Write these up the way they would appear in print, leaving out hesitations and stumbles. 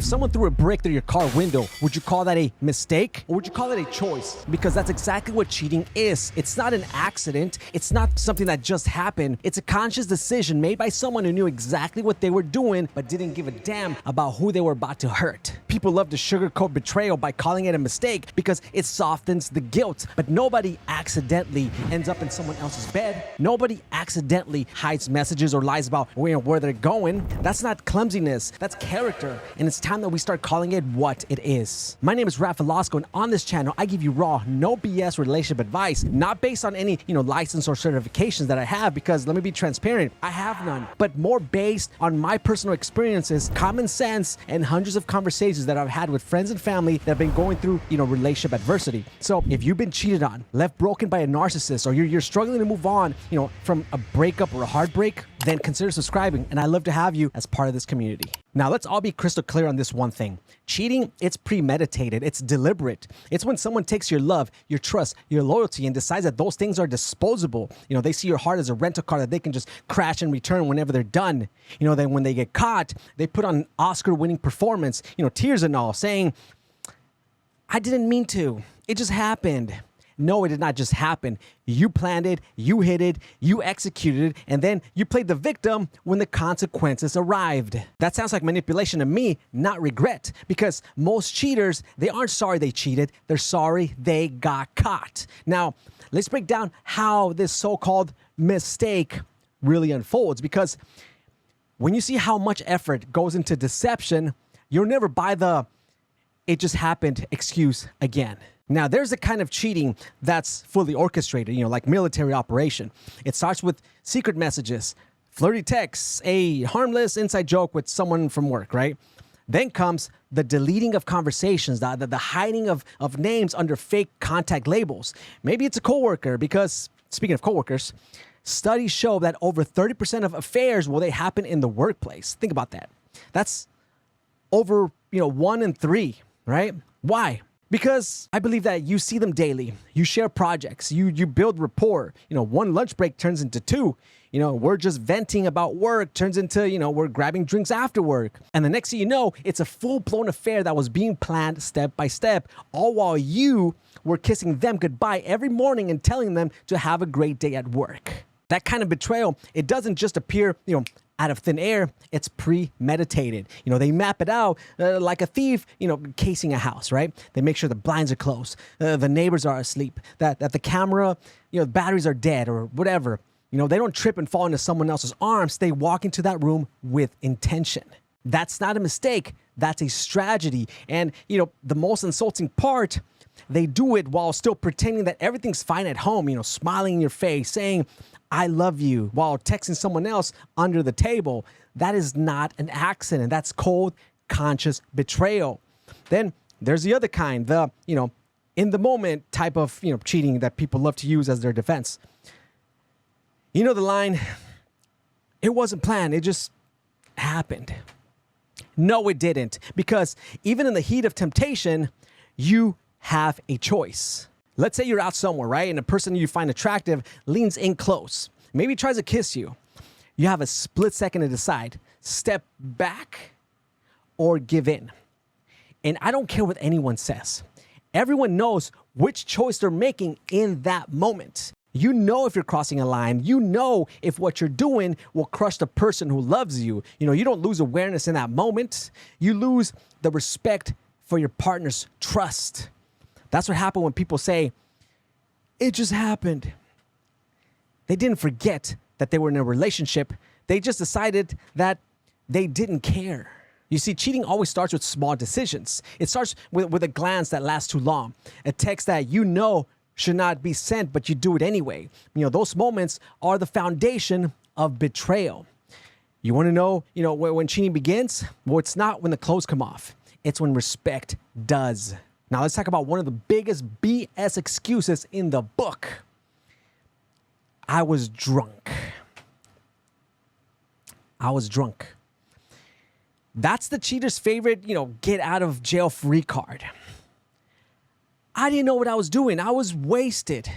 If someone threw a brick through your car window, would you call that a mistake? Or would you call it a choice? Because that's exactly what cheating is. It's not an accident. It's not something that just happened. It's a conscious decision made by someone who knew exactly what they were doing, but didn't give a damn about who they were about to hurt. People love to sugarcoat betrayal by calling it a mistake because it softens the guilt. But nobody accidentally ends up in someone else's bed. Nobody accidentally hides messages or lies about where they're going. That's not clumsiness. That's character. And it's time that we start calling it what it is. My name is Velasco, and on this channel, I give you raw, no BS relationship advice, not based on any, license or certifications that I have, because let me be transparent, I have none, but more based on my personal experiences, common sense, and hundreds of conversations that I've had with friends and family that have been going through, relationship adversity. So if you've been cheated on, left broken by a narcissist, or you're struggling to move on, from a breakup or a heartbreak, then consider subscribing, and I'd love to have you as part of this community. Now, let's all be crystal clear on this one thing. Cheating, it's premeditated, it's deliberate. It's when someone takes your love, your trust, your loyalty, and decides that those things are disposable. They see your heart as a rental car that they can just crash and return whenever they're done. Then when they get caught, they put on an Oscar-winning performance, tears and all, saying, "I didn't mean to. It just happened." No, it did not just happen. You planned it, you hid it, you executed it, and then you played the victim when the consequences arrived. That sounds like manipulation to me, not regret, because most cheaters, they aren't sorry they cheated, they're sorry they got caught. Now, let's break down how this so-called mistake really unfolds, because when you see how much effort goes into deception, you'll never buy the "it just happened" excuse again. Now, there's the kind of cheating that's fully orchestrated, like military operation. It starts with secret messages, flirty texts, a harmless inside joke with someone from work, right? Then comes the deleting of conversations, the hiding of names under fake contact labels. Maybe it's a coworker, because speaking of coworkers, studies show that over 30% of affairs, they happen in the workplace. Think about that. That's over, 1 in 3, right? Why? Because I believe that you see them daily. You share projects. You build rapport. One lunch break turns into 2. We're just venting about work turns into, we're grabbing drinks after work. And the next thing you know, it's a full-blown affair that was being planned step by step, all while you were kissing them goodbye every morning and telling them to have a great day at work. That kind of betrayal, it doesn't just appear, out of thin air. It's premeditated. They map it out like a thief, casing a house, right? They make sure the blinds are closed, the neighbors are asleep, that the camera, the batteries are dead or whatever. They don't trip and fall into someone else's arms. They walk into that room with intention. That's not a mistake. That's a strategy. And, the most insulting part, they do it while still pretending that everything's fine at home, smiling in your face, saying, "I love you," while texting someone else under the table. That is not an accident. That's cold, conscious betrayal. Then there's the other kind, the, in the moment type of, cheating that people love to use as their defense. The line, "It wasn't planned, it just happened." No, it didn't. Because even in the heat of temptation, you have a choice. Let's say you're out somewhere, right? And a person you find attractive leans in close, maybe tries to kiss you. You have a split second to decide, step back or give in. And I don't care what anyone says. Everyone knows which choice they're making in that moment. You know if you're crossing a line. You know if what you're doing will crush the person who loves you. You don't lose awareness in that moment. You lose the respect for your partner's trust. That's what happened when people say, "It just happened." They didn't forget that they were in a relationship. They just decided that they didn't care. You see, cheating always starts with small decisions. It starts with a glance that lasts too long, a text that should not be sent, but you do it anyway. Those moments are the foundation of betrayal. You want to know, when cheating begins? Well, it's not when the clothes come off. It's when respect does. Now, let's talk about one of the biggest BS excuses in the book. "I was drunk." I was drunk. That's the cheater's favorite, get out of jail free card. I didn't know what I was doing. I was wasted.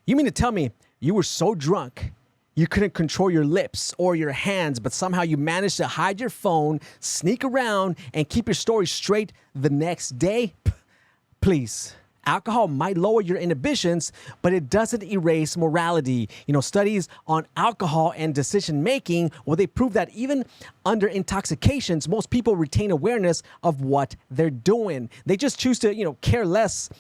You mean to tell me you were so drunk, You couldn't control your lips or your hands, but somehow you managed to hide your phone, sneak around, and keep your story straight the next day? Please. Alcohol might lower your inhibitions, but it doesn't erase morality. Studies on alcohol and decision making, well, they prove that even under intoxications, most people retain awareness of what they're doing. They just choose to, care less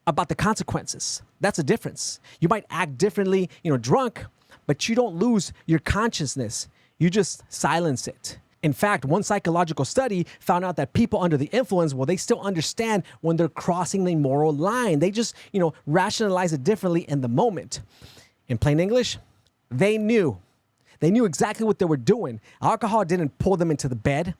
about the consequences. That's a difference. You might act differently, drunk, but you don't lose your consciousness. You just silence it. In fact, one psychological study found out that people under the influence, well, they still understand when they're crossing the moral line. They just, rationalize it differently in the moment. In plain English, they knew. They knew exactly what they were doing. Alcohol didn't pull them into the bed.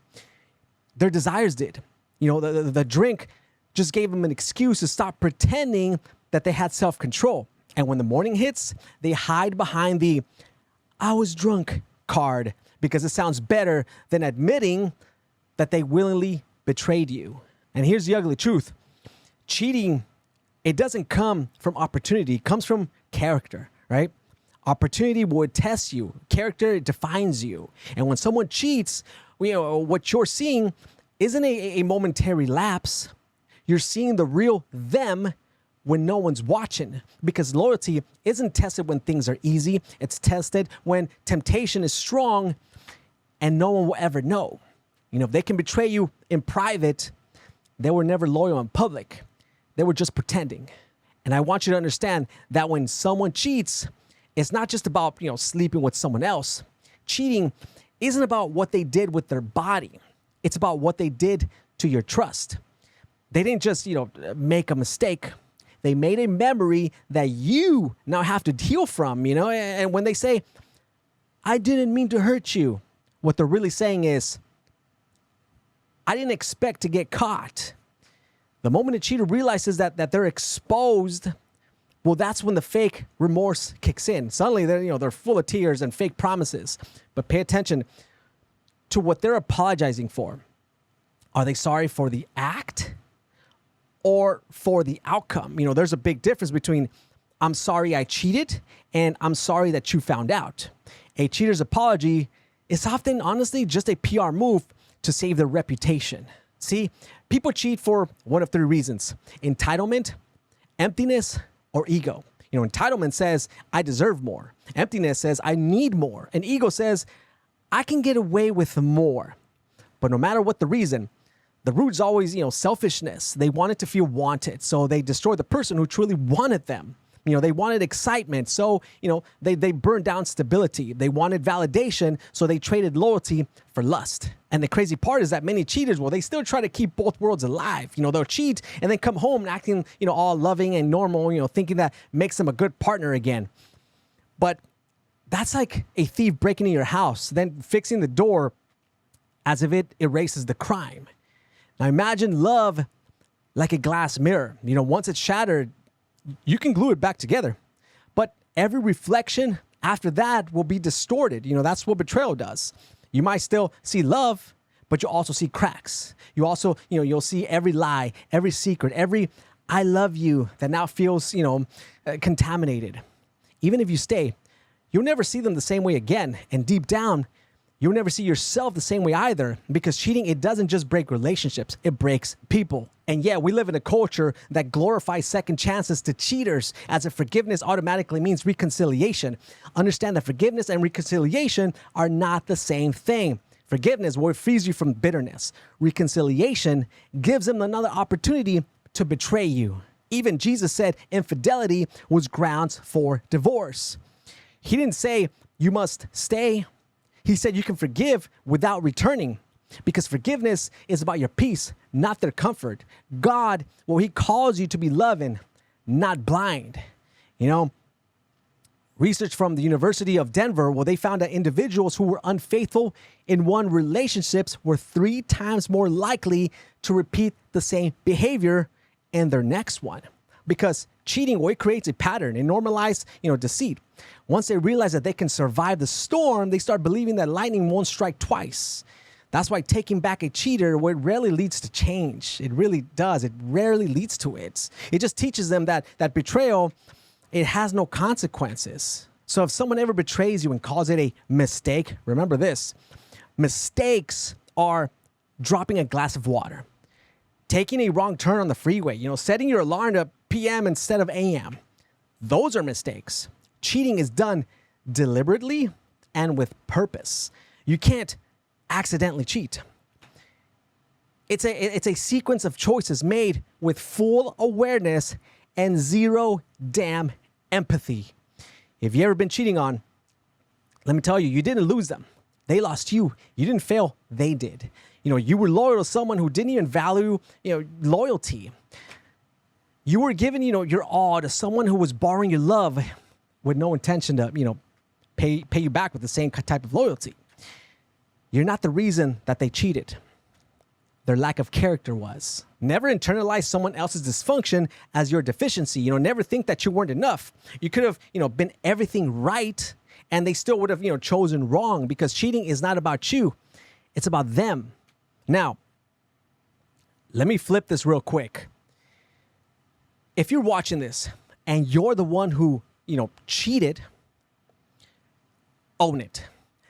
Their desires did. The drink just gave them an excuse to stop pretending that they had self-control. And when the morning hits, they hide behind the "I was drunk" card, because it sounds better than admitting that they willingly betrayed you. And here's the ugly truth. Cheating, it doesn't come from opportunity. It comes from character, right? Opportunity would test you. Character defines you. And when someone cheats, what you're seeing isn't a momentary lapse. You're seeing the real them when no one's watching, because loyalty isn't tested when things are easy. It's tested when temptation is strong and no one will ever know. If they can betray you in private, they were never loyal in public. They were just pretending. And I want you to understand that when someone cheats, it's not just about, sleeping with someone else. Cheating isn't about what they did with their body. It's about what they did to your trust. They didn't just, make a mistake. They made a memory that you now have to heal from, and when they say, "I didn't mean to hurt you," what they're really saying is, "I didn't expect to get caught." The moment a cheater realizes that they're exposed, well, that's when the fake remorse kicks in. Suddenly, they're full of tears and fake promises. But pay attention to what they're apologizing for. Are they sorry for the act or for the outcome? There's a big difference between "I'm sorry I cheated" and "I'm sorry that you found out." A cheater's apology is often, honestly, just a PR move to save their reputation. See, people cheat for one of three reasons: entitlement, emptiness, or ego. Entitlement says, "I deserve more." Emptiness says, "I need more." And ego says, "I can get away with more." But no matter what the reason, the root's always, selfishness. They wanted to feel wanted, so they destroyed the person who truly wanted them. They wanted excitement, so, they burned down stability. They wanted validation, so they traded loyalty for lust. And the crazy part is that many cheaters, well, they still try to keep both worlds alive. They'll cheat and then come home acting, all loving and normal, thinking that makes them a good partner again. But that's like a thief breaking in your house, then fixing the door as if it erases the crime. Now imagine love like a glass mirror. Once it's shattered, you can glue it back together. But every reflection after that will be distorted. That's what betrayal does. You might still see love, but you'll also see cracks. You also, you'll see every lie, every secret, every "I love you" that now feels, contaminated. Even if you stay, you'll never see them the same way again. And deep down, you'll never see yourself the same way either, because cheating, it doesn't just break relationships, it breaks people. And yeah, we live in a culture that glorifies second chances to cheaters, as if forgiveness automatically means reconciliation. Understand that forgiveness and reconciliation are not the same thing. Forgiveness will frees you from bitterness. Reconciliation gives them another opportunity to betray you. Even Jesus said infidelity was grounds for divorce. He didn't say you must stay. He said you can forgive without returning, because forgiveness is about your peace, not their comfort. God, well, he calls you to be loving, not blind. Research from the University of Denver, well, they found that individuals who were unfaithful in one relationships were 3 times more likely to repeat the same behavior in their next one. Because cheating, well, it creates a pattern. It normalizes, deceit. Once they realize that they can survive the storm, they start believing that lightning won't strike twice. That's why taking back a cheater, well, it rarely leads to change. It really does. It rarely leads to it. It just teaches them that betrayal, it has no consequences. So if someone ever betrays you and calls it a mistake, remember this. Mistakes are dropping a glass of water, taking a wrong turn on the freeway, setting your alarm to PM instead of AM. Those are mistakes. Cheating is done deliberately and with purpose. You can't accidentally cheat. It's a sequence of choices made with full awareness and zero damn empathy. If you ever been cheating on, let me tell you, you didn't lose them. They lost you. You didn't fail. They did. You were loyal to someone who didn't even value, loyalty. You were giving, your all to someone who was borrowing your love with no intention to, pay you back with the same type of loyalty. You're not the reason that they cheated. Their lack of character was. Never internalize someone else's dysfunction as your deficiency. Never think that you weren't enough. You could have, been everything right and they still would have, chosen wrong, because cheating is not about you. It's about them. Now, let me flip this real quick. If you're watching this and you're the one who, cheated, own it.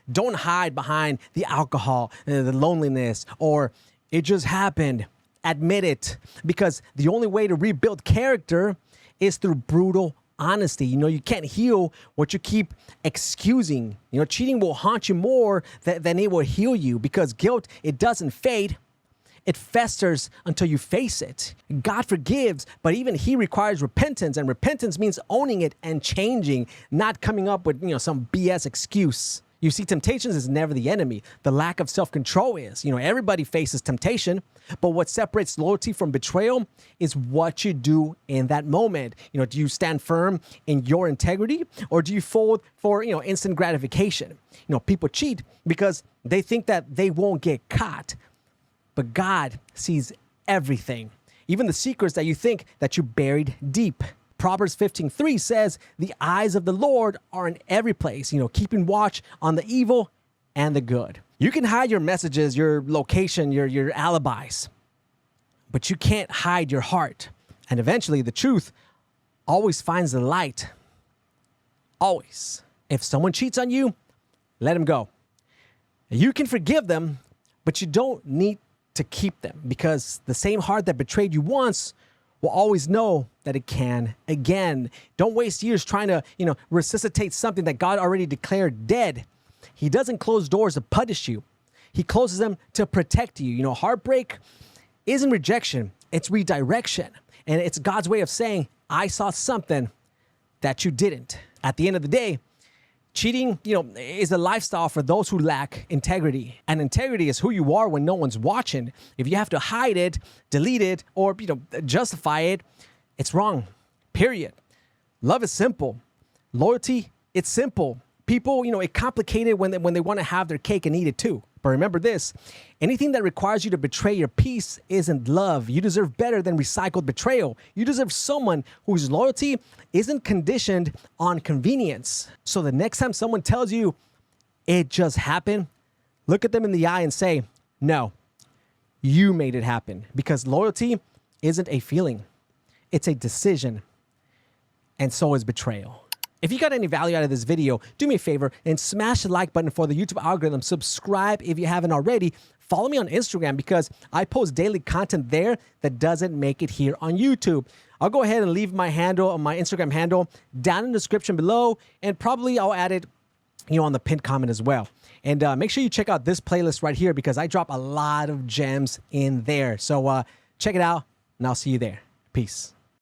Don't hide behind the alcohol, the loneliness, or it just happened. Admit it, because the only way to rebuild character is through brutal honesty. You can't heal what you keep excusing. Cheating will haunt you more than it will heal you, because guilt, it doesn't fade. It festers until you face it. God forgives, but even he requires repentance, and repentance means owning it and changing, not coming up with, some BS excuse. You see, temptations is never the enemy. The lack of self-control is. Everybody faces temptation, but what separates loyalty from betrayal is what you do in that moment. Do you stand firm in your integrity, or do you fold for, instant gratification? People cheat because they think that they won't get caught, but God sees everything, even the secrets that you think that you buried deep. Proverbs 15:3 says, the eyes of the Lord are in every place, keeping watch on the evil and the good. You can hide your messages, your location, your alibis, but you can't hide your heart. And eventually the truth always finds the light. Always. If someone cheats on you, let him go. You can forgive them, but you don't need to keep them, because the same heart that betrayed you once will always know that it can again. Don't waste years trying to, resuscitate something that God already declared dead. He doesn't close doors to punish you. He closes them to protect you. Heartbreak isn't rejection, it's redirection. And it's God's way of saying, I saw something that you didn't. At the end of the day, cheating, is a lifestyle for those who lack integrity. And integrity is who you are when no one's watching. If you have to hide it, delete it, or, justify it, it's wrong. Period. Love is simple. Loyalty, it's simple. People, it complicated when they want to have their cake and eat it too. But remember this, anything that requires you to betray your peace isn't love. You deserve better than recycled betrayal. You deserve someone whose loyalty isn't conditioned on convenience. So the next time someone tells you it just happened, look at them in the eye and say, no, you made it happen. Because loyalty isn't a feeling, it's a decision. And so is betrayal. If you got any value out of this video, do me a favor and smash the like button for the YouTube algorithm. Subscribe if you haven't already. Follow me on Instagram, because I post daily content there that doesn't make it here on YouTube. I'll go ahead and leave my handle, my Instagram handle, down in the description below, and probably I'll add it, on the pinned comment as well. And make sure you check out this playlist right here, because I drop a lot of gems in there. So check it out, and I'll see you there. Peace.